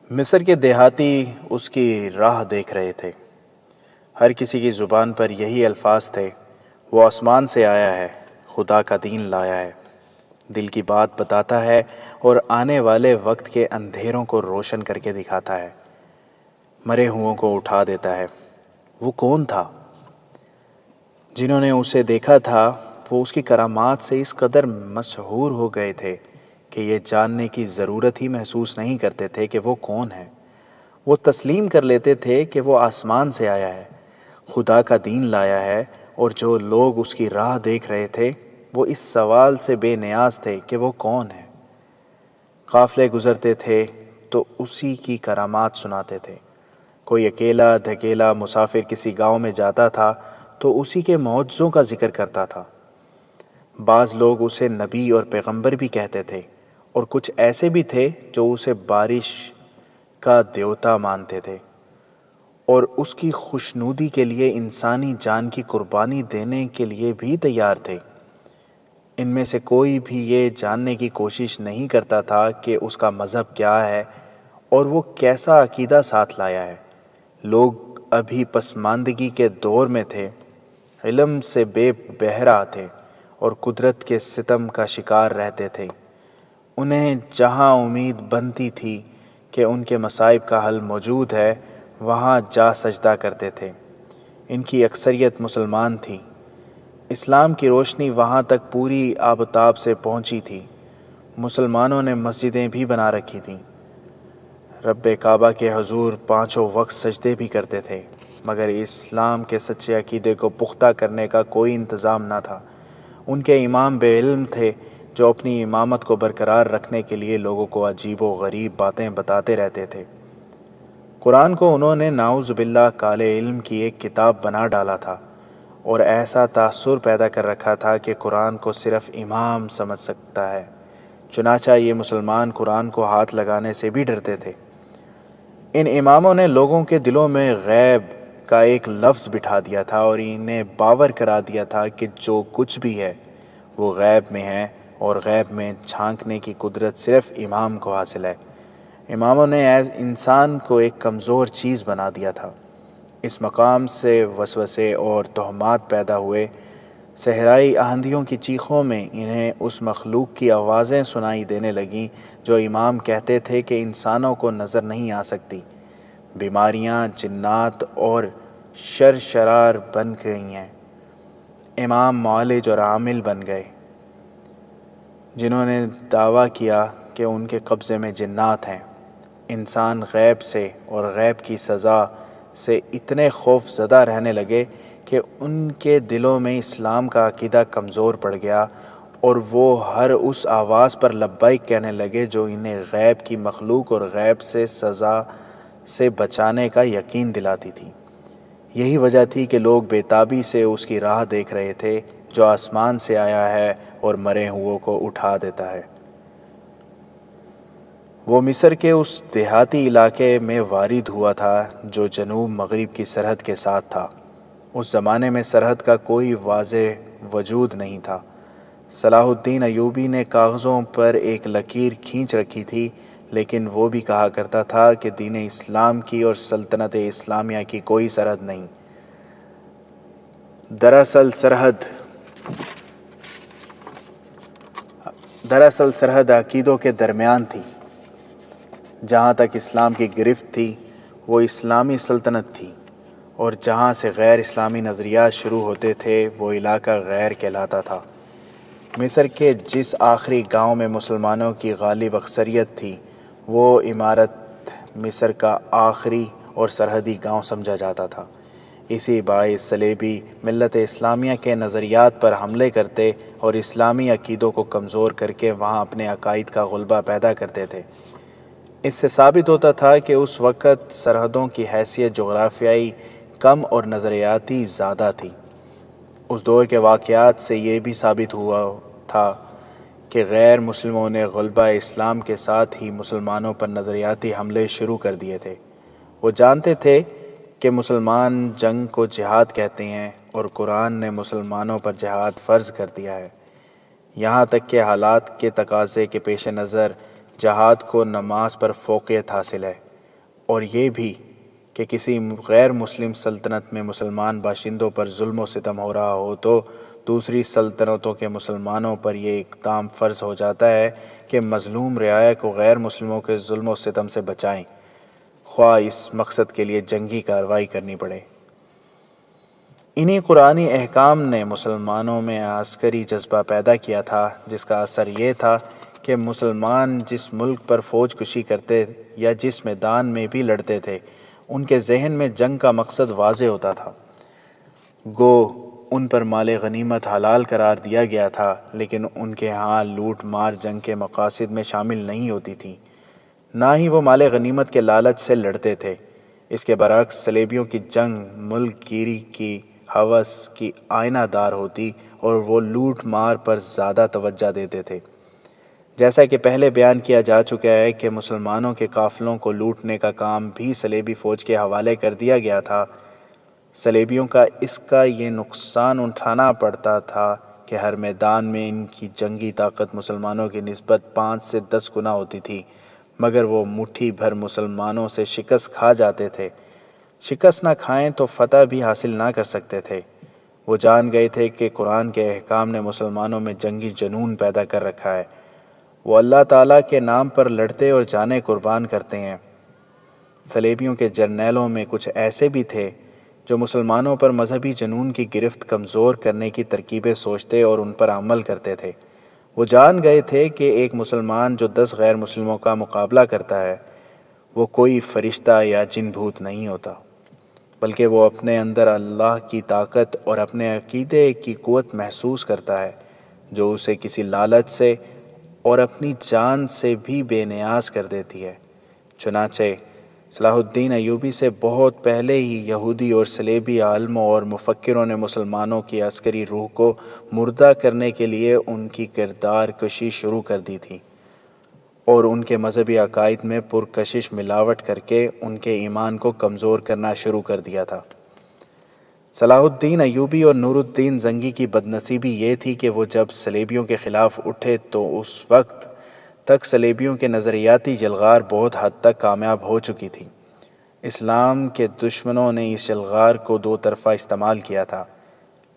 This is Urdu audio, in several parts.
مصر کے دیہاتی اس کی راہ دیکھ رہے تھے۔ ہر کسی کی زبان پر یہی الفاظ تھے، وہ آسمان سے آیا ہے، خدا کا دین لایا ہے، دل کی بات بتاتا ہے اور آنے والے وقت کے اندھیروں کو روشن کر کے دکھاتا ہے، مرے ہوں کو اٹھا دیتا ہے۔ وہ کون تھا؟ جنہوں نے اسے دیکھا تھا وہ اس کی کرامات سے اس قدر مسحور ہو گئے تھے کہ یہ جاننے کی ضرورت ہی محسوس نہیں کرتے تھے کہ وہ کون ہے۔ وہ تسلیم کر لیتے تھے کہ وہ آسمان سے آیا ہے، خدا کا دین لایا ہے، اور جو لوگ اس کی راہ دیکھ رہے تھے وہ اس سوال سے بے نیاز تھے کہ وہ کون ہے۔ قافلے گزرتے تھے تو اسی کی کرامات سناتے تھے۔ کوئی اکیلا دھکیلا مسافر کسی گاؤں میں جاتا تھا تو اسی کے معجزوں کا ذکر کرتا تھا۔ بعض لوگ اسے نبی اور پیغمبر بھی کہتے تھے، اور کچھ ایسے بھی تھے جو اسے بارش کا دیوتا مانتے تھے اور اس کی خوشنودی کے لیے انسانی جان کی قربانی دینے کے لیے بھی تیار تھے۔ ان میں سے کوئی بھی یہ جاننے کی کوشش نہیں کرتا تھا کہ اس کا مذہب کیا ہے اور وہ کیسا عقیدہ ساتھ لایا ہے۔ لوگ ابھی پسماندگی کے دور میں تھے، علم سے بے بہرا تھے اور قدرت کے ستم کا شکار رہتے تھے۔ انہیں جہاں امید بنتی تھی کہ ان کے مصائب کا حل موجود ہے، وہاں جا سجدہ کرتے تھے۔ ان کی اکثریت مسلمان تھی۔ اسلام کی روشنی وہاں تک پوری آب و تاب سے پہنچی تھی۔ مسلمانوں نے مسجدیں بھی بنا رکھی تھیں، رب کعبہ کے حضور پانچوں وقت سجدے بھی کرتے تھے، مگر اسلام کے سچے عقیدے کو پختہ کرنے کا کوئی انتظام نہ تھا۔ ان کے امام بے علم تھے جو اپنی امامت کو برقرار رکھنے کے لیے لوگوں کو عجیب و غریب باتیں بتاتے رہتے تھے۔ قرآن کو انہوں نے نعوذ باللہ کالے علم کی ایک کتاب بنا ڈالا تھا اور ایسا تاثر پیدا کر رکھا تھا کہ قرآن کو صرف امام سمجھ سکتا ہے۔ چنانچہ یہ مسلمان قرآن کو ہاتھ لگانے سے بھی ڈرتے تھے۔ ان اماموں نے لوگوں کے دلوں میں غیب کا ایک لفظ بٹھا دیا تھا اور انہیں باور کرا دیا تھا کہ جو کچھ بھی ہے وہ غیب میں ہے اور غیب میں جھانکنے کی قدرت صرف امام کو حاصل ہے۔ اماموں نے انسان کو ایک کمزور چیز بنا دیا تھا۔ اس مقام سے وسوسے اور تہمات پیدا ہوئے۔ صحرائی آندھیوں کی چیخوں میں انہیں اس مخلوق کی آوازیں سنائی دینے لگیں جو امام کہتے تھے کہ انسانوں کو نظر نہیں آ سکتی۔ بیماریاں، جنات اور شرشرار بن گئی ہیں۔ امام معالج اور عامل بن گئے۔ جنہوں نے دعویٰ کیا کہ ان کے قبضے میں جنات ہیں۔ انسان غیب سے اور غیب کی سزا سے اتنے خوف زدہ رہنے لگے کہ ان کے دلوں میں اسلام کا عقیدہ کمزور پڑ گیا اور وہ ہر اس آواز پر لبیک کہنے لگے جو انہیں غیب کی مخلوق اور غیب سے سزا سے بچانے کا یقین دلاتی تھی۔ یہی وجہ تھی کہ لوگ بے تابی سے اس کی راہ دیکھ رہے تھے جو آسمان سے آیا ہے اور مرے ہوئوں کو اٹھا دیتا ہے۔ وہ مصر کے اس دیہاتی علاقے میں وارد ہوا تھا جو جنوب مغرب کی سرحد کے ساتھ تھا۔ اس زمانے میں سرحد کا کوئی واضح وجود نہیں تھا۔ صلاح الدین ایوبی نے کاغذوں پر ایک لکیر کھینچ رکھی تھی، لیکن وہ بھی کہا کرتا تھا کہ دین اسلام کی اور سلطنت اسلامیہ کی کوئی سرحد نہیں۔ دراصل سرحد عقیدوں کے درمیان تھی۔ جہاں تک اسلام کی گرفت تھی وہ اسلامی سلطنت تھی، اور جہاں سے غیر اسلامی نظریات شروع ہوتے تھے وہ علاقہ غیر کہلاتا تھا۔ مصر کے جس آخری گاؤں میں مسلمانوں کی غالب اکثریت تھی وہ امارت مصر کا آخری اور سرحدی گاؤں سمجھا جاتا تھا۔ اسی باعث صلیبی ملت اسلامیہ کے نظریات پر حملے کرتے اور اسلامی عقیدوں کو کمزور کر کے وہاں اپنے عقائد کا غلبہ پیدا کرتے تھے۔ اس سے ثابت ہوتا تھا کہ اس وقت سرحدوں کی حیثیت جغرافیائی کم اور نظریاتی زیادہ تھی۔ اس دور کے واقعات سے یہ بھی ثابت ہوا تھا کہ غیر مسلموں نے غلبہ اسلام کے ساتھ ہی مسلمانوں پر نظریاتی حملے شروع کر دیے تھے۔ وہ جانتے تھے کہ مسلمان جنگ کو جہاد کہتے ہیں اور قرآن نے مسلمانوں پر جہاد فرض کر دیا ہے، یہاں تک کہ حالات کے تقاضے کے پیش نظر جہاد کو نماز پر فوقیت حاصل ہے۔ اور یہ بھی کہ کسی غیر مسلم سلطنت میں مسلمان باشندوں پر ظلم و ستم ہو رہا ہو تو دوسری سلطنتوں کے مسلمانوں پر یہ اقدام فرض ہو جاتا ہے کہ مظلوم رعایا کو غیر مسلموں کے ظلم و ستم سے بچائیں، خواہ اس مقصد کے لیے جنگی کارروائی کرنی پڑے۔ انہی قرآنی احکام نے مسلمانوں میں عسکری جذبہ پیدا کیا تھا، جس کا اثر یہ تھا کہ مسلمان جس ملک پر فوج کشی کرتے یا جس میدان میں بھی لڑتے تھے، ان کے ذہن میں جنگ کا مقصد واضح ہوتا تھا۔ گو ان پر مال غنیمت حلال قرار دیا گیا تھا، لیکن ان کے ہاں لوٹ مار جنگ کے مقاصد میں شامل نہیں ہوتی تھی، نہ ہی وہ مال غنیمت کے لالچ سے لڑتے تھے۔ اس کے برعکس صلیبیوں کی جنگ ملک گیری کی ہوس کی آئینہ دار ہوتی اور وہ لوٹ مار پر زیادہ توجہ دیتے تھے۔ جیسا کہ پہلے بیان کیا جا چکا ہے کہ مسلمانوں کے قافلوں کو لوٹنے کا کام بھی صلیبی فوج کے حوالے کر دیا گیا تھا۔ صلیبیوں کا یہ نقصان اٹھانا پڑتا تھا کہ ہر میدان میں ان کی جنگی طاقت مسلمانوں کی نسبت 5 سے 10 گنا ہوتی تھی، مگر وہ مٹھی بھر مسلمانوں سے شکست کھا جاتے تھے۔ شکست نہ کھائیں تو فتح بھی حاصل نہ کر سکتے تھے۔ وہ جان گئے تھے کہ قرآن کے احکام نے مسلمانوں میں جنگی جنون پیدا کر رکھا ہے۔ وہ اللہ تعالیٰ کے نام پر لڑتے اور جانیں قربان کرتے ہیں۔ صلیبیوں کے جرنیلوں میں کچھ ایسے بھی تھے جو مسلمانوں پر مذہبی جنون کی گرفت کمزور کرنے کی ترکیبیں سوچتے اور ان پر عمل کرتے تھے۔ وہ جان گئے تھے کہ ایک مسلمان جو 10 غیر مسلموں کا مقابلہ کرتا ہے، وہ کوئی فرشتہ یا جن بھوت نہیں ہوتا، بلکہ وہ اپنے اندر اللہ کی طاقت اور اپنے عقیدے کی قوت محسوس کرتا ہے، جو اسے کسی لالچ سے اور اپنی جان سے بھی بے نیاز کر دیتی ہے۔ چنانچہ صلاح الدین ایوبی سے بہت پہلے ہی یہودی اور صلیبی عالموں اور مفکروں نے مسلمانوں کی عسکری روح کو مردہ کرنے کے لیے ان کی کردار کشی شروع کر دی تھی اور ان کے مذہبی عقائد میں پرکشش ملاوٹ کر کے ان کے ایمان کو کمزور کرنا شروع کر دیا تھا۔ صلاح الدین ایوبی اور نور الدین زنگی کی بدنصیبی یہ تھی کہ وہ جب صلیبیوں کے خلاف اٹھے تو اس وقت تک صلیبیوں کے نظریاتی یلغار بہت حد تک کامیاب ہو چکی تھی۔ اسلام کے دشمنوں نے اس یلغار کو 2 طرفہ استعمال کیا تھا۔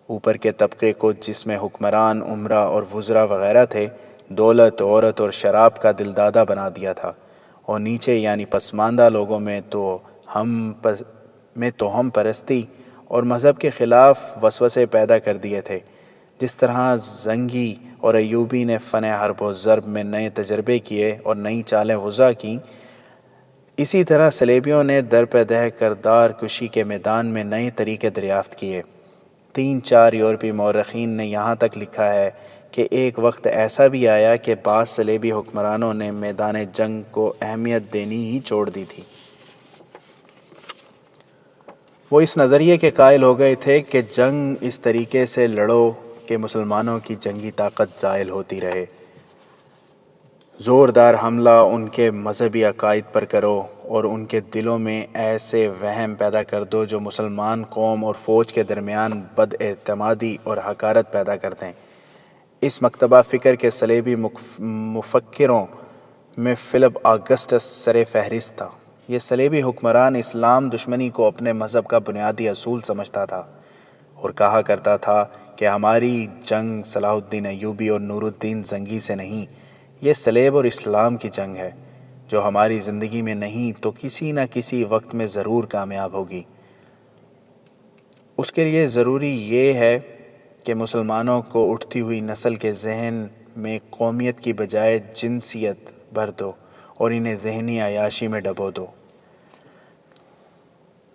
اوپر کے طبقے کو، جس میں حکمران، امراء اور وزراء وغیرہ تھے، دولت، عورت اور شراب کا دلدادہ بنا دیا تھا، اور نیچے یعنی پسماندہ لوگوں میں توہم پرستی اور مذہب کے خلاف وسوسے پیدا کر دیے تھے۔ جس طرح زنگی اور ایوبی نے فن حرب و ضرب میں نئے تجربے کیے اور نئی چالیں وضع کیں، اسی طرح صلیبیوں نے درپے کردار کشی کے میدان میں نئے طریقے دریافت کیے۔ 3-4 یورپی مورخین نے یہاں تک لکھا ہے کہ ایک وقت ایسا بھی آیا کہ بعض صلیبی حکمرانوں نے میدان جنگ کو اہمیت دینی ہی چھوڑ دی تھی۔ وہ اس نظریے کے قائل ہو گئے تھے کہ جنگ اس طریقے سے لڑو کہ مسلمانوں کی جنگی طاقت زائل ہوتی رہے۔ زوردار حملہ ان کے مذہبی عقائد پر کرو اور ان کے دلوں میں ایسے وہم پیدا کر دو جو مسلمان قوم اور فوج کے درمیان بد اعتمادی اور حقارت پیدا کر دیں۔ اس مکتبہ فکر کے صلیبی مفکروں میں فلپ آگسٹس سر فہرست تھا۔ یہ صلیبی حکمران اسلام دشمنی کو اپنے مذہب کا بنیادی اصول سمجھتا تھا اور کہا کرتا تھا کہ ہماری جنگ صلاح الدین ایوبی اور نور الدین زنگی سے نہیں، یہ صلیب اور اسلام کی جنگ ہے، جو ہماری زندگی میں نہیں تو کسی نہ کسی وقت میں ضرور کامیاب ہوگی۔ اس کے لیے ضروری یہ ہے کہ مسلمانوں کو اٹھتی ہوئی نسل کے ذہن میں قومیت کی بجائے جنسیت بھر دو اور انہیں ذہنی عیاشی میں ڈبو دو۔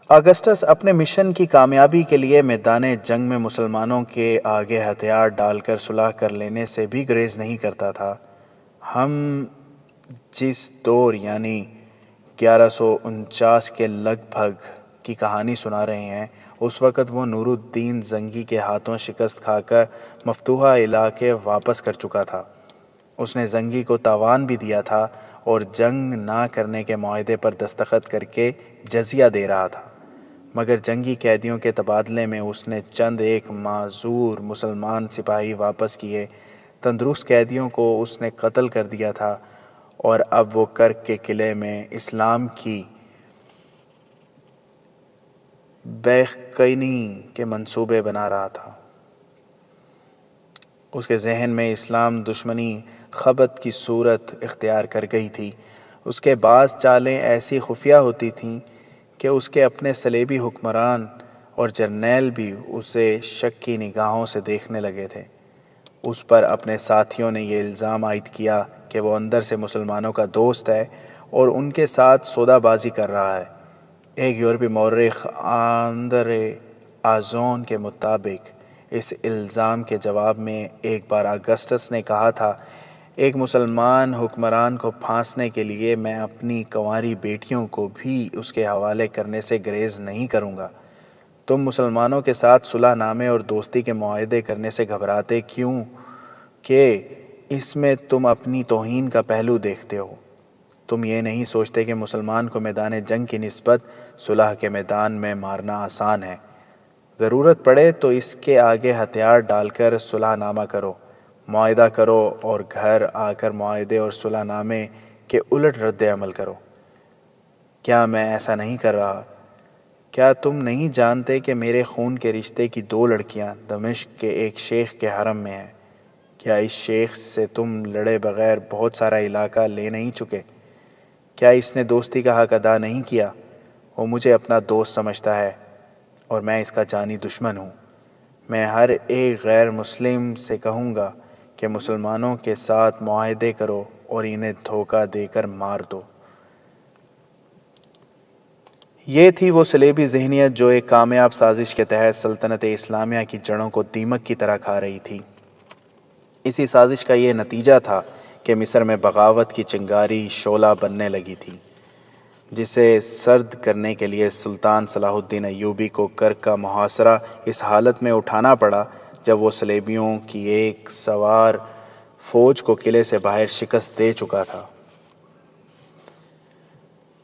آگسٹس اپنے مشن کی کامیابی کے لیے میدان جنگ میں مسلمانوں کے آگے ہتھیار ڈال کر صلح کر لینے سے بھی گریز نہیں کرتا تھا۔ ہم جس دور یعنی 1149 کے لگ بھگ کی کہانی سنا رہے ہیں، اس وقت وہ نور الدین زنگی کے ہاتھوں شکست کھا کر مفتوحہ علاقے واپس کر چکا تھا۔ اس نے زنگی کو تاوان بھی دیا تھا اور جنگ نہ کرنے کے معاہدے پر دستخط کر کے جزیہ دے رہا تھا، مگر جنگی قیدیوں کے تبادلے میں اس نے چند ایک معذور مسلمان سپاہی واپس کیے۔ تندرست قیدیوں کو اس نے قتل کر دیا تھا اور اب وہ کرک کے قلعے میں اسلام کی بیقینی کے منصوبے بنا رہا تھا۔ اس کے ذہن میں اسلام دشمنی خبت کی صورت اختیار کر گئی تھی۔ اس کے بعض چالیں ایسی خفیہ ہوتی تھیں کہ اس کے اپنے صلیبی حکمران اور جرنیل بھی اسے شک کی نگاہوں سے دیکھنے لگے تھے۔ اس پر اپنے ساتھیوں نے یہ الزام عائد کیا کہ وہ اندر سے مسلمانوں کا دوست ہے اور ان کے ساتھ سودا بازی کر رہا ہے۔ ایک یورپی مورخ آندرے آزون کے مطابق اس الزام کے جواب میں ایک بار اگسٹس نے کہا تھا، ایک مسلمان حکمران کو پھانسنے کے لیے میں اپنی کنواری بیٹیوں کو بھی اس کے حوالے کرنے سے گریز نہیں کروں گا۔ تم مسلمانوں کے ساتھ صلح نامے اور دوستی کے معاہدے کرنے سے گھبراتے کیوں کہ اس میں تم اپنی توہین کا پہلو دیکھتے ہو؟ تم یہ نہیں سوچتے کہ مسلمان کو میدان جنگ کی نسبت صلح کے میدان میں مارنا آسان ہے؟ ضرورت پڑے تو اس کے آگے ہتھیار ڈال کر صلح نامہ کرو، معاہدہ کرو اور گھر آ کر معاہدے اور صلح نامے کے الٹ رد عمل کرو۔ کیا میں ایسا نہیں کر رہا؟ کیا تم نہیں جانتے کہ میرے خون کے رشتے کی 2 لڑکیاں دمشق کے ایک شیخ کے حرم میں ہیں؟ کیا اس شیخ سے تم لڑے بغیر بہت سارا علاقہ لے نہیں چکے؟ کیا اس نے دوستی کا حق ادا نہیں کیا؟ وہ مجھے اپنا دوست سمجھتا ہے اور میں اس کا جانی دشمن ہوں۔ میں ہر ایک غیر مسلم سے کہوں گا کہ مسلمانوں کے ساتھ معاہدے کرو اور انہیں دھوکہ دے کر مار دو۔ یہ تھی وہ صلیبی ذہنیت جو ایک کامیاب سازش کے تحت سلطنت اسلامیہ کی جڑوں کو دیمک کی طرح کھا رہی تھی۔ اسی سازش کا یہ نتیجہ تھا کہ مصر میں بغاوت کی چنگاری شعلہ بننے لگی تھی، جسے سرد کرنے کے لیے سلطان صلاح الدین ایوبی کو کرک کا محاصرہ اس حالت میں اٹھانا پڑا جب وہ صلیبیوں کی ایک سوار فوج کو قلعے سے باہر شکست دے چکا تھا۔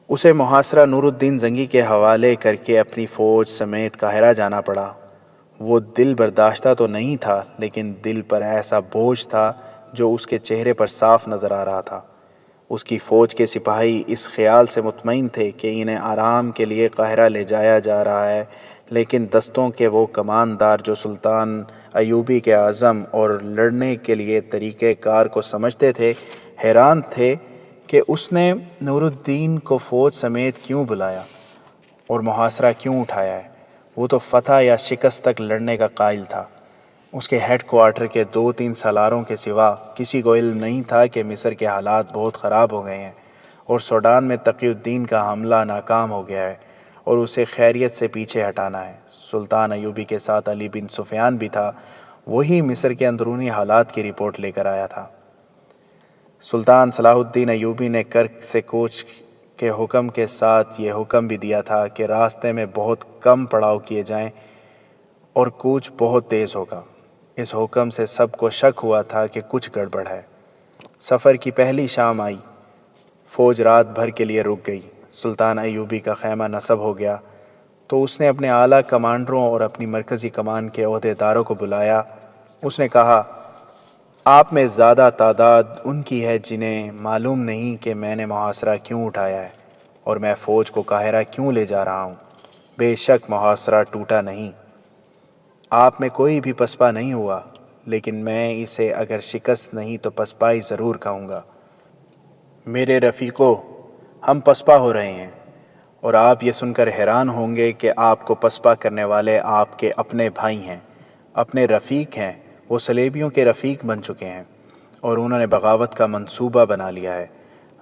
اسے محاصرہ نور الدین زنگی کے حوالے کر کے اپنی فوج سمیت قاہرہ جانا پڑا۔ وہ دل برداشتہ تو نہیں تھا، لیکن دل پر ایسا بوجھ تھا جو اس کے چہرے پر صاف نظر آ رہا تھا۔ اس کی فوج کے سپاہی اس خیال سے مطمئن تھے کہ انہیں آرام کے لیے قاہرہ لے جایا جا رہا ہے، لیکن دستوں کے وہ کماندار جو سلطان ایوبی کے عزم اور لڑنے کے لیے طریقہ کار کو سمجھتے تھے، حیران تھے کہ اس نے نور الدین کو فوج سمیت کیوں بلایا اور محاصرہ کیوں اٹھایا ہے۔ وہ تو فتح یا شکست تک لڑنے کا قائل تھا۔ اس کے ہیڈ کوارٹر کے 2-3 سالاروں کے سوا کسی کو علم نہیں تھا کہ مصر کے حالات بہت خراب ہو گئے ہیں اور سوڈان میں تقی الدین کا حملہ ناکام ہو گیا ہے اور اسے خیریت سے پیچھے ہٹانا ہے۔ سلطان ایوبی کے ساتھ علی بن سفیان بھی تھا، وہی مصر کے اندرونی حالات کی رپورٹ لے کر آیا تھا۔ سلطان صلاح الدین ایوبی نے کرک سے کوچ کے حکم کے ساتھ یہ حکم بھی دیا تھا کہ راستے میں بہت کم پڑاؤ کیے جائیں اور کوچ بہت تیز ہوگا۔ اس حکم سے سب کو شک ہوا تھا کہ کچھ گڑبڑ ہے۔ سفر کی پہلی شام آئی، فوج رات بھر کے لیے رک گئی۔ سلطان ایوبی کا خیمہ نصب ہو گیا تو اس نے اپنے اعلیٰ کمانڈروں اور اپنی مرکزی کمان کے عہدیداروں کو بلایا۔ اس نے کہا، آپ میں زیادہ تعداد ان کی ہے جنہیں معلوم نہیں کہ میں نے محاصرہ کیوں اٹھایا ہے اور میں فوج کو قاہرہ کیوں لے جا رہا ہوں۔ بے شک محاصرہ ٹوٹا نہیں، آپ میں کوئی بھی پسپا نہیں ہوا، لیکن میں اسے اگر شکست نہیں تو پسپائی ضرور کہوں گا۔ میرے رفیقو، ہم پسپا ہو رہے ہیں اور آپ یہ سن کر حیران ہوں گے کہ آپ کو پسپا کرنے والے آپ کے اپنے بھائی ہیں، اپنے رفیق ہیں۔ وہ صلیبیوں کے رفیق بن چکے ہیں اور انہوں نے بغاوت کا منصوبہ بنا لیا ہے۔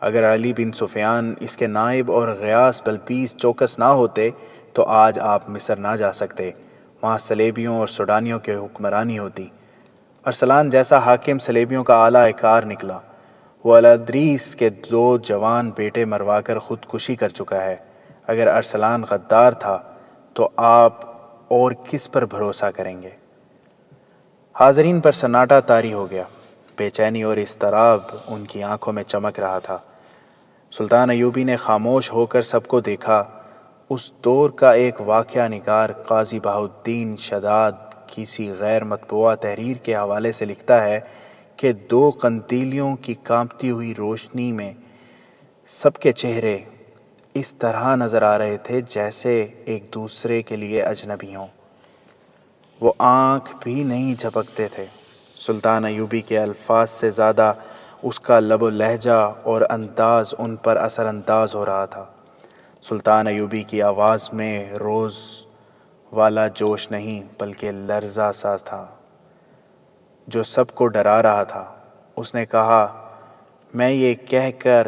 اگر علی بن سفیان اس کے نائب اور غیاث بلقیس چوکس نہ ہوتے تو آج آپ مصر نہ جا سکتے، وہاں صلیبیوں اور سوڈانیوں کی حکمرانی ہوتی۔ ارسلان جیسا حاکم صلیبیوں کا اعلیٰ کار نکلا۔ وہ الادریس کے 2 جوان بیٹے مروا کر خودکشی کر چکا ہے۔ اگر ارسلان غدار تھا تو آپ اور کس پر بھروسہ کریں گے؟ حاضرین پر سناٹا طاری ہو گیا۔ بے چینی اور اضطراب ان کی آنکھوں میں چمک رہا تھا۔ سلطان ایوبی نے خاموش ہو کر سب کو دیکھا۔ اس دور کا ایک واقعہ نگار قاضی بہاؤالدین شداد کسی غیر مطبوعہ تحریر کے حوالے سے لکھتا ہے کہ 2 قندیلیوں کی کانپتی ہوئی روشنی میں سب کے چہرے اس طرح نظر آ رہے تھے جیسے ایک دوسرے کے لیے اجنبی ہوں۔ وہ آنکھ بھی نہیں جھپکتے تھے۔ سلطان ایوبی کے الفاظ سے زیادہ اس کا لب و لہجہ اور انداز ان پر اثر انداز ہو رہا تھا۔ سلطان ایوبی کی آواز میں روز والا جوش نہیں بلکہ لرزہ سا تھا جو سب کو ڈرا رہا تھا۔ اس نے کہا، میں یہ کہہ کر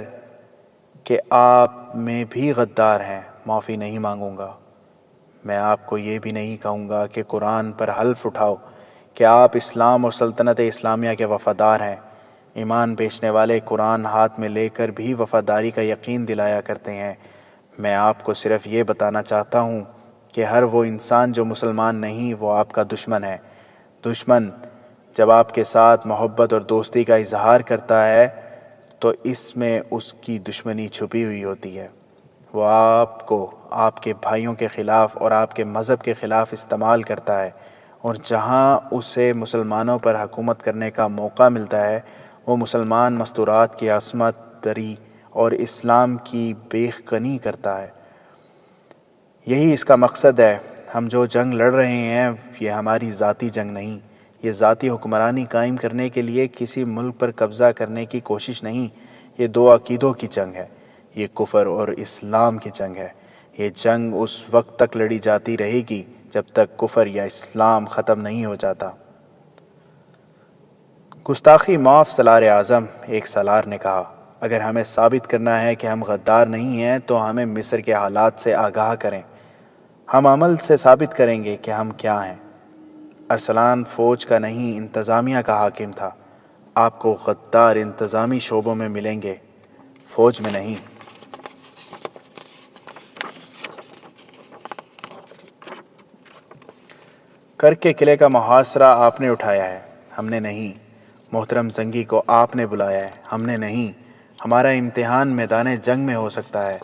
کہ آپ میں بھی غدار ہیں معافی نہیں مانگوں گا۔ میں آپ کو یہ بھی نہیں کہوں گا کہ قرآن پر حلف اٹھاؤ کہ آپ اسلام اور سلطنت اسلامیہ کے وفادار ہیں۔ ایمان بیچنے والے قرآن ہاتھ میں لے کر بھی وفاداری کا یقین دلایا کرتے ہیں۔ میں آپ کو صرف یہ بتانا چاہتا ہوں کہ ہر وہ انسان جو مسلمان نہیں وہ آپ کا دشمن ہے۔ دشمن جب آپ کے ساتھ محبت اور دوستی کا اظہار کرتا ہے تو اس میں اس کی دشمنی چھپی ہوئی ہوتی ہے۔ وہ آپ کو آپ کے بھائیوں کے خلاف اور آپ کے مذہب کے خلاف استعمال کرتا ہے، اور جہاں اسے مسلمانوں پر حکومت کرنے کا موقع ملتا ہے وہ مسلمان مستورات کی عصمت دری اور اسلام کی بیخ کنی کرتا ہے۔ یہی اس کا مقصد ہے۔ ہم جو جنگ لڑ رہے ہیں یہ ہماری ذاتی جنگ نہیں، یہ ذاتی حکمرانی قائم کرنے کے لیے کسی ملک پر قبضہ کرنے کی کوشش نہیں، یہ دو عقیدوں کی جنگ ہے، یہ کفر اور اسلام کی جنگ ہے۔ یہ جنگ اس وقت تک لڑی جاتی رہے گی جب تک کفر یا اسلام ختم نہیں ہو جاتا۔ گستاخی معاف سالار اعظم، ایک سالار نے کہا، اگر ہمیں ثابت کرنا ہے کہ ہم غدار نہیں ہیں تو ہمیں مصر کے حالات سے آگاہ کریں، ہم عمل سے ثابت کریں گے کہ ہم کیا ہیں۔ ارسلان فوج کا نہیں انتظامیہ کا حاکم تھا۔ آپ کو غدار انتظامی شعبوں میں ملیں گے، فوج میں نہیں۔ کر کے قلعے کا محاصرہ آپ نے اٹھایا ہے، ہم نے نہیں۔ محترم زنگی کو آپ نے بلایا ہے، ہم نے نہیں۔ ہمارا امتحان میدان جنگ میں ہو سکتا ہے،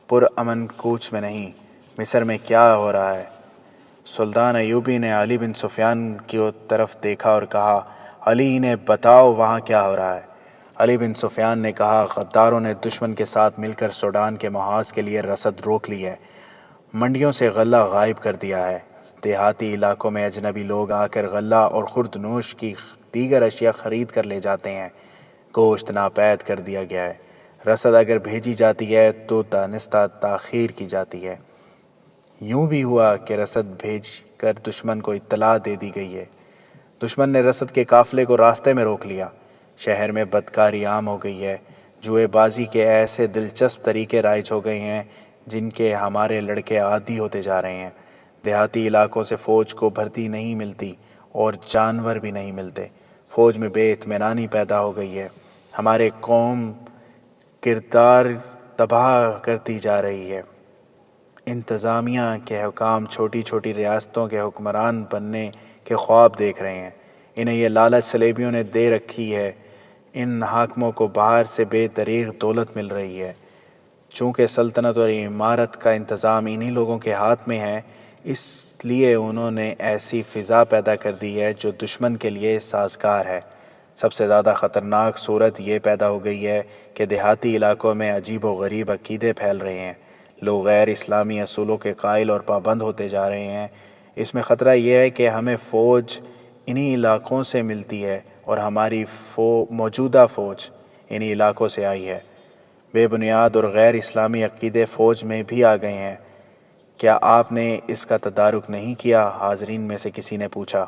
پرامن کوچ میں نہیں۔ مصر میں کیا ہو رہا ہے؟ سلطان ایوبی نے علی بن سفیان کی طرف دیکھا اور کہا، علی انہیں بتاؤ وہاں کیا ہو رہا ہے۔ علی بن سفیان نے کہا، غداروں نے دشمن کے ساتھ مل کر سوڈان کے محاذ کے لیے رسد روک لی ہے، منڈیوں سے غلہ غائب کر دیا ہے۔ دیہاتی علاقوں میں اجنبی لوگ آ کر غلہ اور خرد نوش کی دیگر اشیاء خرید کر لے جاتے ہیں۔ گوشت ناپید کر دیا گیا ہے۔ رسد اگر بھیجی جاتی ہے تو دانستہ تاخیر کی جاتی ہے۔ یوں بھی ہوا کہ رسد بھیج کر دشمن کو اطلاع دے دی گئی ہے۔ دشمن نے رسد کے قافلے کو راستے میں روک لیا۔ شہر میں بدکاری عام ہو گئی ہے۔ جوئے بازی کے ایسے دلچسپ طریقے رائج ہو گئے ہیں جن کے ہمارے لڑکے عادی ہوتے جا رہے ہیں۔ دیہاتی علاقوں سے فوج کو بھرتی نہیں ملتی اور جانور بھی نہیں ملتے۔ فوج میں بے اطمینانی پیدا ہو گئی ہے۔ ہمارے قوم کردار تباہ کرتی جا رہی ہے۔ انتظامیہ کے حکام چھوٹی چھوٹی ریاستوں کے حکمران بننے کے خواب دیکھ رہے ہیں۔ انہیں یہ لالچ صلیبیوں نے دے رکھی ہے۔ ان حاکموں کو باہر سے بے دریغ دولت مل رہی ہے۔ چونکہ سلطنت اور امارت کا انتظام انہی لوگوں کے ہاتھ میں ہے، اس لیے انہوں نے ایسی فضا پیدا کر دی ہے جو دشمن کے لیے سازگار ہے۔ سب سے زیادہ خطرناک صورت یہ پیدا ہو گئی ہے کہ دیہاتی علاقوں میں عجیب و غریب عقیدے پھیل رہے ہیں۔ لوگ غیر اسلامی اصولوں کے قائل اور پابند ہوتے جا رہے ہیں۔ اس میں خطرہ یہ ہے کہ ہمیں فوج انہی علاقوں سے ملتی ہے اور ہماری موجودہ فوج انہی علاقوں سے آئی ہے۔ بے بنیاد اور غیر اسلامی عقیدے فوج میں بھی آ گئے ہیں۔ کیا آپ نے اس کا تدارک نہیں کیا؟ حاضرین میں سے کسی نے پوچھا۔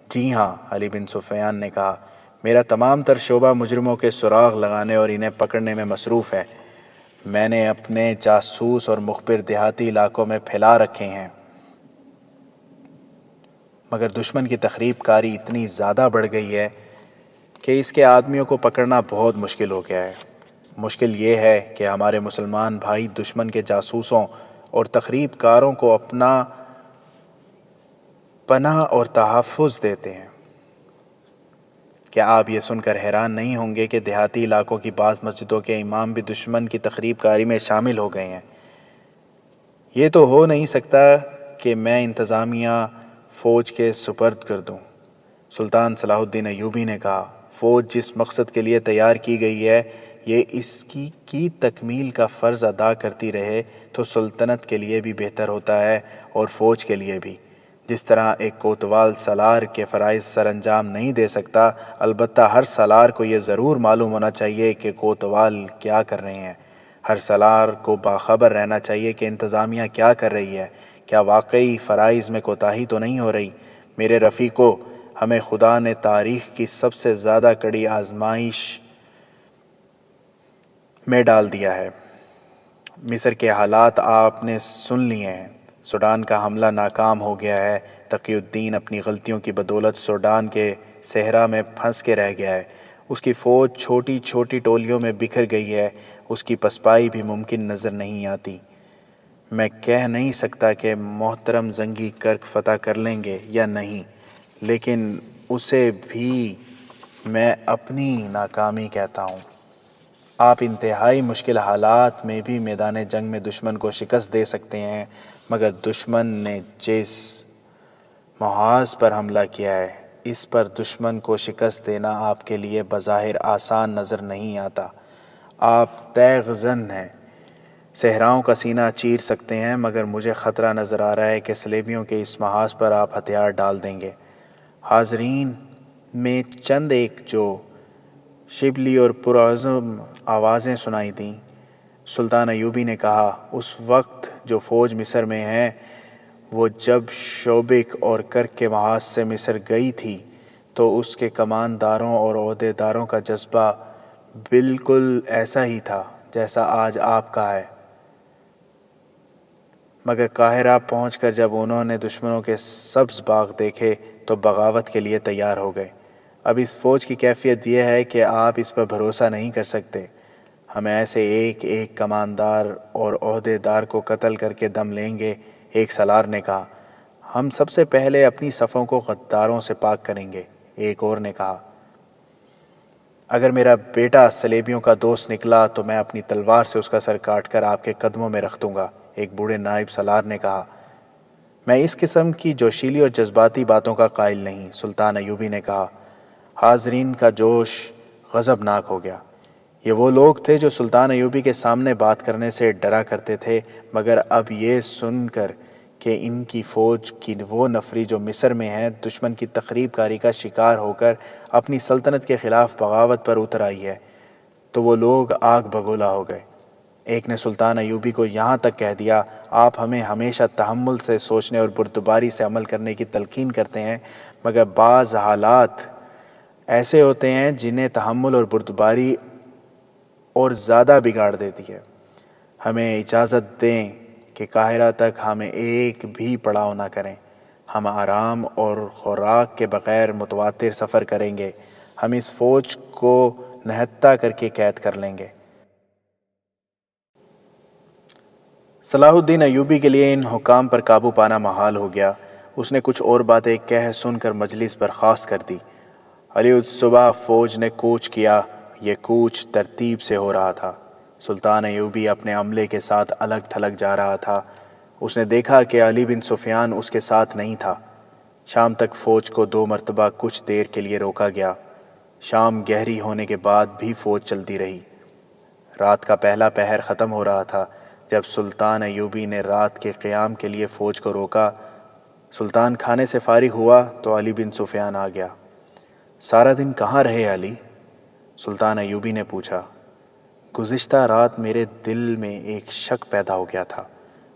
جی ہاں، علی بن سفیان نے کہا، میرا تمام تر شعبہ مجرموں کے سراغ لگانے اور انہیں پکڑنے میں مصروف ہے۔ میں نے اپنے جاسوس اور مخبر دیہاتی علاقوں میں پھیلا رکھے ہیں، مگر دشمن کی تخریب کاری اتنی زیادہ بڑھ گئی ہے کہ اس کے آدمیوں کو پکڑنا بہت مشکل ہو گیا ہے۔ مشکل یہ ہے کہ ہمارے مسلمان بھائی دشمن کے جاسوسوں اور تخریب کاروں کو اپنا پناہ اور تحفظ دیتے ہیں۔ کیا آپ یہ سن کر حیران نہیں ہوں گے کہ دیہاتی علاقوں کی بعض مسجدوں کے امام بھی دشمن کی تخریب کاری میں شامل ہو گئے ہیں؟ یہ تو ہو نہیں سکتا کہ میں انتظامیہ فوج کے سپرد کر دوں۔ سلطان صلاح الدین ایوبی نے کہا، فوج جس مقصد کے لیے تیار کی گئی ہے یہ اس کی تکمیل کا فرض ادا کرتی رہے تو سلطنت کے لیے بھی بہتر ہوتا ہے اور فوج کے لیے بھی۔ جس طرح ایک کوتوال سالار کے فرائض سر انجام نہیں دے سکتا، البتہ ہر سالار کو یہ ضرور معلوم ہونا چاہیے کہ کوتوال کیا کر رہے ہیں۔ ہر سالار کو باخبر رہنا چاہیے کہ انتظامیہ کیا کر رہی ہے، کیا واقعی فرائض میں کوتاہی تو نہیں ہو رہی۔ میرے رفیقو، ہمیں خدا نے تاریخ کی سب سے زیادہ کڑی آزمائش میں ڈال دیا ہے۔ مصر کے حالات آپ نے سن لیے ہیں۔ سوڈان کا حملہ ناکام ہو گیا ہے۔ تقی الدین اپنی غلطیوں کی بدولت سوڈان کے صحرا میں پھنس کے رہ گیا ہے۔ اس کی فوج چھوٹی چھوٹی ٹولیوں میں بکھر گئی ہے، اس کی پسپائی بھی ممکن نظر نہیں آتی۔ میں کہہ نہیں سکتا کہ محترم زنگی کرک فتح کر لیں گے یا نہیں، لیکن اسے بھی میں اپنی ناکامی کہتا ہوں۔ آپ انتہائی مشکل حالات میں بھی میدان جنگ میں دشمن کو شکست دے سکتے ہیں، مگر دشمن نے جس محاذ پر حملہ کیا ہے، اس پر دشمن کو شکست دینا آپ کے لیے بظاہر آسان نظر نہیں آتا۔ آپ تیغ زن ہیں، صحراؤں کا سینہ چیر سکتے ہیں، مگر مجھے خطرہ نظر آ رہا ہے کہ صلیبیوں کے اس محاذ پر آپ ہتھیار ڈال دیں گے۔ حاضرین میں چند ایک جو شبلی اور پرعزم آوازیں سنائی دیں۔ سلطان ایوبی نے کہا، اس وقت جو فوج مصر میں ہے، وہ جب شوبک اور کرک کے محاذ سے مصر گئی تھی تو اس کے کمانداروں اور عہدیداروں کا جذبہ بالکل ایسا ہی تھا جیسا آج آپ کا ہے، مگر قاہرہ پہنچ کر جب انہوں نے دشمنوں کے سبز باغ دیکھے تو بغاوت کے لیے تیار ہو گئے۔ اب اس فوج کی کیفیت یہ ہے کہ آپ اس پر بھروسہ نہیں کر سکتے۔ ہم ایسے ایک ایک کماندار اور عہدیدار کو قتل کر کے دم لیں گے، ایک سالار نے کہا۔ ہم سب سے پہلے اپنی صفوں کو غداروں سے پاک کریں گے، ایک اور نے کہا۔ اگر میرا بیٹا صلیبیوں کا دوست نکلا تو میں اپنی تلوار سے اس کا سر کاٹ کر آپ کے قدموں میں رکھ دوں گا، ایک بوڑھے نائب سالار نے کہا۔ میں اس قسم کی جوشیلی اور جذباتی باتوں کا قائل نہیں، سلطان ایوبی نے کہا۔ حاضرین کا جوش غضبناک ہو گیا۔ یہ وہ لوگ تھے جو سلطان ایوبی کے سامنے بات کرنے سے ڈرا کرتے تھے، مگر اب یہ سن کر کہ ان کی فوج کی وہ نفری جو مصر میں ہے دشمن کی تخریب کاری کا شکار ہو کر اپنی سلطنت کے خلاف بغاوت پر اتر آئی ہے، تو وہ لوگ آگ بگولا ہو گئے۔ ایک نے سلطان ایوبی کو یہاں تک کہہ دیا، آپ ہمیں ہمیشہ تحمل سے سوچنے اور بردباری سے عمل کرنے کی تلقین کرتے ہیں، مگر بعض حالات ایسے ہوتے ہیں جنہیں تحمل اور بردباری اور زیادہ بگاڑ دیتی ہے۔ ہمیں اجازت دیں کہ قاہرہ تک ہمیں ایک بھی پڑاؤ نہ کریں۔ ہم آرام اور خوراک کے بغیر متواتر سفر کریں گے۔ ہم اس فوج کو نہتہ کر کے قید کر لیں گے۔ صلاح الدین ایوبی کے لیے ان حکام پر قابو پانا محال ہو گیا۔ اس نے کچھ اور باتیں کہہ سن کر مجلس برخاست کر دی۔ علی الصبح فوج نے کوچ کیا۔ یہ کوچ ترتیب سے ہو رہا تھا۔ سلطان ایوبی اپنے عملے کے ساتھ الگ تھلگ جا رہا تھا۔ اس نے دیکھا کہ علی بن سفیان اس کے ساتھ نہیں تھا۔ شام تک فوج کو 2 مرتبہ کچھ دیر کے لیے روکا گیا۔ شام گہری ہونے کے بعد بھی فوج چلتی رہی۔ رات کا پہلا پہر ختم ہو رہا تھا جب سلطان ایوبی نے رات کے قیام کے لیے فوج کو روکا۔ سلطان کھانے سے فارغ ہوا تو علی بن سفیان آ گیا۔ سارا دن کہاں رہے علی؟ سلطان ایوبی نے پوچھا۔ گزشتہ رات میرے دل میں ایک شک پیدا ہو گیا تھا،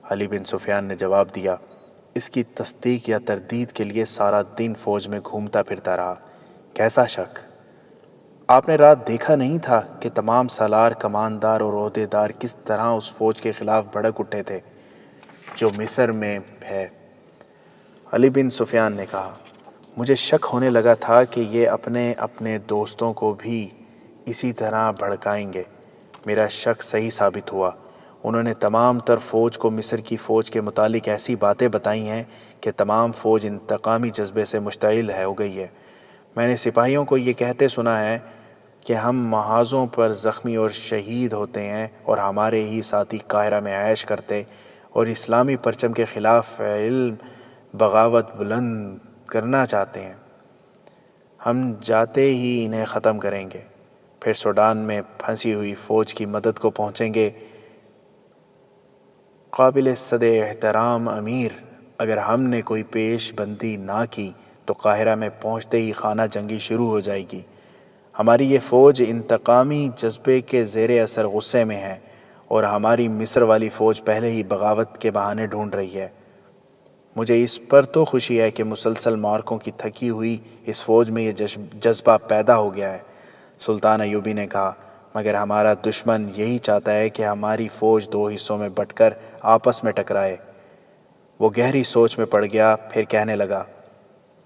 علی بن سفیان نے جواب دیا۔ اس کی تصدیق یا تردید کے لیے سارا دن فوج میں گھومتا پھرتا رہا۔ کیسا شک؟ آپ نے رات دیکھا نہیں تھا کہ تمام سالار، کماندار اور عہدیدار کس طرح اس فوج کے خلاف بھڑک اٹھے تھے جو مصر میں ہے؟ علی بن سفیان نے کہا، مجھے شک ہونے لگا تھا کہ یہ اپنے دوستوں کو بھی اسی طرح بھڑکائیں گے۔ میرا شک صحیح ثابت ہوا۔ انہوں نے تمام تر فوج کو مصر کی فوج کے متعلق ایسی باتیں بتائی ہیں کہ تمام فوج انتقامی جذبے سے مشتعل ہو گئی ہے۔ میں نے سپاہیوں کو یہ کہتے سنا ہے کہ ہم محاذوں پر زخمی اور شہید ہوتے ہیں اور ہمارے ہی ساتھی قاہرہ میں عیش کرتے اور اسلامی پرچم کے خلاف علم بغاوت بلند کرنا چاہتے ہیں۔ ہم جاتے ہی انہیں ختم کریں گے، پھر سوڈان میں پھنسی ہوئی فوج کی مدد کو پہنچیں گے۔ قابل صد احترام امیر، اگر ہم نے کوئی پیش بندی نہ کی تو قاہرہ میں پہنچتے ہی خانہ جنگی شروع ہو جائے گی۔ ہماری یہ فوج انتقامی جذبے کے زیر اثر غصے میں ہے اور ہماری مصر والی فوج پہلے ہی بغاوت کے بہانے ڈھونڈ رہی ہے۔ مجھے اس پر تو خوشی ہے کہ مسلسل مارکوں کی تھکی ہوئی اس فوج میں یہ جذبہ پیدا ہو گیا ہے، سلطان ایوبی نے کہا، مگر ہمارا دشمن یہی چاہتا ہے کہ ہماری فوج دو حصوں میں بٹ کر آپس میں ٹکرائے۔ وہ گہری سوچ میں پڑ گیا، پھر کہنے لگا،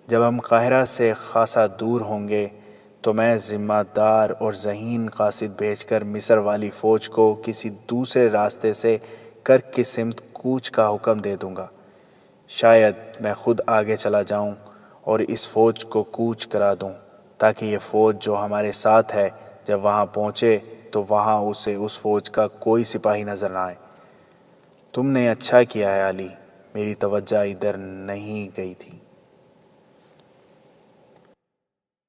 جب ہم قاہرہ سے خاصا دور ہوں گے تو میں ذمہ دار اور ذہین قاصد بھیج کر مصر والی فوج کو کسی دوسرے راستے سے کرک کی سمت کوچ کا حکم دے دوں گا۔ شاید میں خود آگے چلا جاؤں اور اس فوج کو کوچ کرا دوں تاکہ یہ فوج جو ہمارے ساتھ ہے جب وہاں پہنچے تو وہاں اسے اس فوج کا کوئی سپاہی نظر نہ آئے۔ تم نے اچھا کیا ہے علی، میری توجہ ادھر نہیں گئی تھی۔